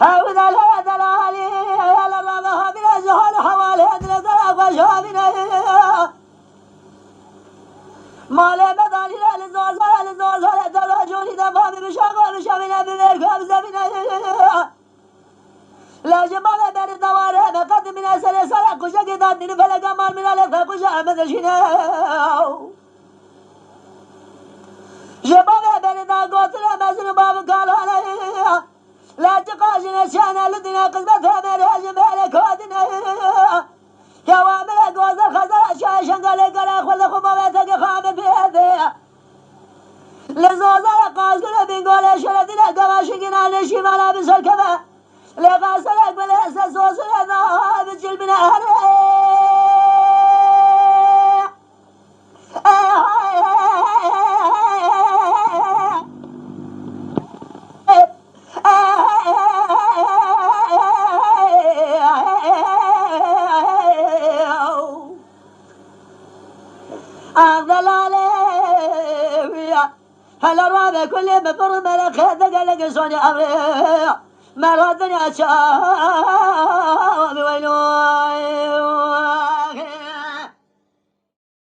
هود الهدى العالي على الرمى من الزهر حوالي درق وشامنا مال مدانی لزوزار دراجونی دمام بشاغل شامنا بمرکب زمینه لجمال بر دواره مقد من اثر سر کجا گداد دین فلک مال من الف کجا احمد شینه جبال بر داغوتر مزن باب کالانه لج قاجنا شان لدنا قسمت همه جمال کادنه كوامل جوز خزر شاشن قال قال خل خمامتك خامل بيده لزوزر قازل بنقول شردنا قماشقنا نشي ملابس الكبا لغاسلك بالاساس وصلنا بجل من اهله هلا رابع كل مفر ملك ذقلق صوني أمري مرادني أشاء ويلوي